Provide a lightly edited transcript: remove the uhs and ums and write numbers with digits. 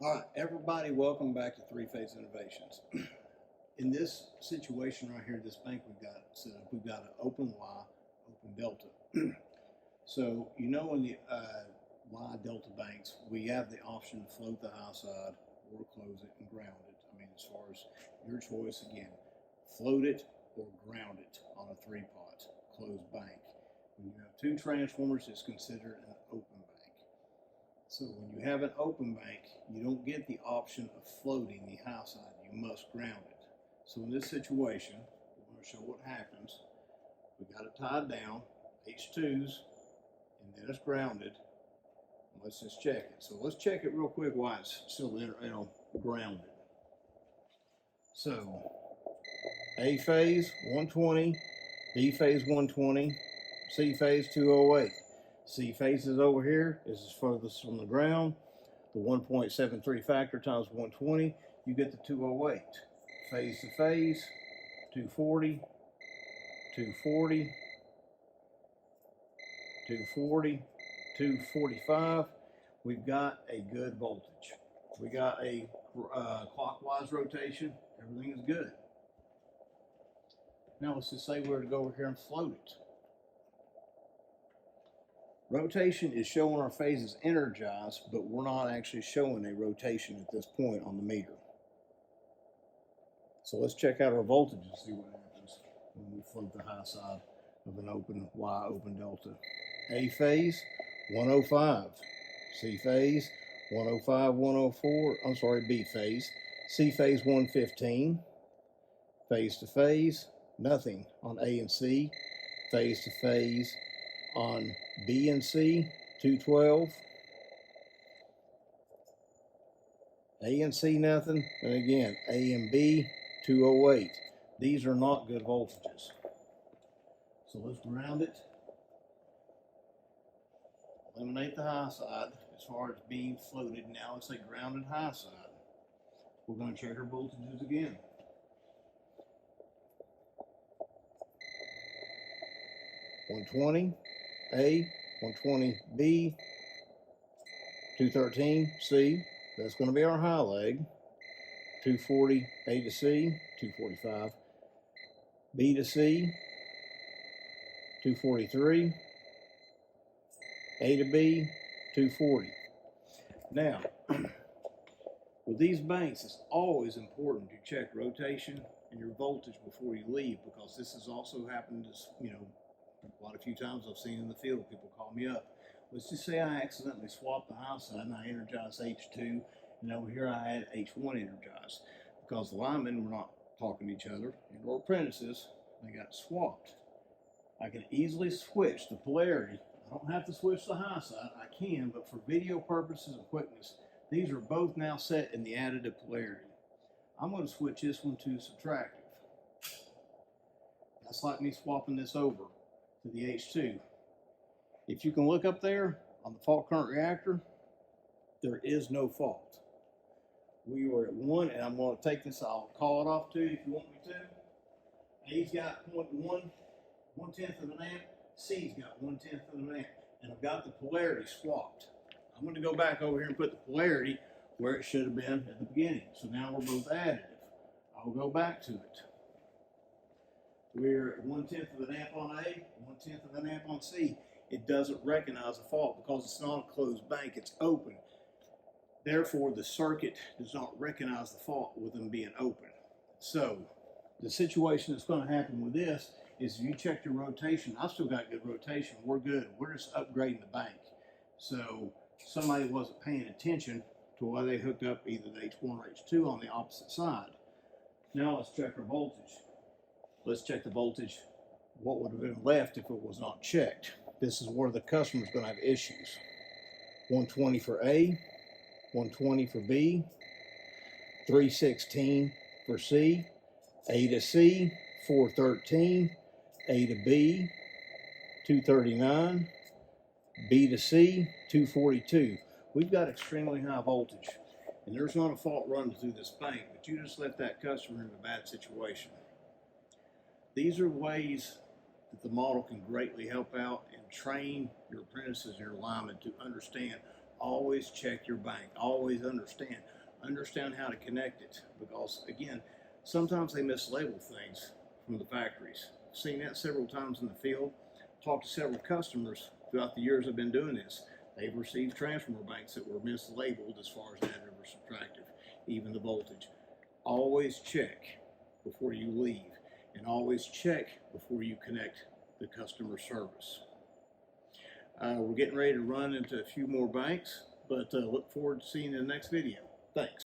All right, everybody, welcome back to Three Phase Innovations. In this situation right here, this bank we've got set up, we've got an open Y, open delta. So, you know, in the Y delta banks, we have the option to float the high side or close it and ground it. I mean, as far as your choice, again, float it or ground it on a three-pot closed bank. When you have two transformers, it's considered an open bank. So when you have an open bank, you don't get the option of floating the high side. You must ground it. So in this situation, we're going to show what happens. We got it tied down, H2s, and then it's grounded. Let's just check it. So let's check it real quick while it's still grounded. So A phase 120, B phase 120, C phase 208. C phase is over here. This is furthest from the ground. The 1.73 factor times 120, you get the 208. Phase to phase, 240, 240, 240, 245. We've got a good voltage. We got a clockwise rotation. Everything is good. Now let's just say we were to go over here and float it. Rotation is showing our phases energized, but we're not actually showing a rotation at this point on the meter. So let's check out our voltage and see what happens when we float the high side of an open Y open delta. A phase 105, C phase 105, 104, I'm sorry, B phase, C phase 115, phase to phase, nothing on A and C, phase to phase on B and C, 212, A and C nothing, and again, A and B, 208. These are not good voltages. So let's ground it. Eliminate the high side as far as being floated. Now let's say grounded high side. We're going to check our voltages again. $120 A, 120 B, 213 C. That's going to be our high leg. 240 A to C, 245 B to C, 243 A to B, 240. Now, with these banks, it's always important to check rotation and your voltage before you leave, because this has also happened, quite a few times I've seen in the field. People call me up. Let's just say I accidentally swapped the high side and I energized H2, and over here I had H1 energized. Because the linemen were not talking to each other, and or apprentices, they got swapped. I can easily switch the polarity. I don't have to switch the high side. I can, but for video purposes and quickness, these are both now set in the additive polarity. I'm going to switch this one to subtractive. That's like me swapping this over to the H2. If you can look up there on the fault current reactor, there is no fault. We were at 1, and I'm going to take this, I'll call it off to you if you want me to. A's got 0.1, 1/10 of an amp. C's got 1/10 of an amp. And I've got the polarity swapped. I'm going to go back over here and put the polarity where it should have been at the beginning. So now we're both additive. I'll go back to it. We're at 1/10 of an amp on A, 1/10 of an amp on C. It doesn't recognize a fault because it's not a closed bank, it's open. Therefore, the circuit does not recognize the fault with them being open. So, the situation that's going to happen with this is if you check your rotation, I've still got good rotation, we're good. We're just upgrading the bank. So, somebody wasn't paying attention to why they hooked up either the H1 or H2 on the opposite side. Now let's check our voltage. Let's check the voltage. What would have been left if it was not checked? This is where the customer's going to have issues. 120 for A, 120 for B, 316 for C, A to C, 413, A to B, 239, B to C, 242. We've got extremely high voltage, and there's not a fault running through this bank, but you just left that customer in a bad situation. These are ways that the model can greatly help out and train your apprentices and your linemen to understand always check your bank. Always understand how to connect it, because again, sometimes they mislabel things from the factories. I've seen that several times in the field. Talked to several customers throughout the years I've been doing this. They've received transformer banks that were mislabeled as far as additive or subtractive, even the voltage. Always check before you leave, and always check before you connect the customer service. We're getting ready to run into a few more banks, but look forward to seeing you in the next video. Thanks.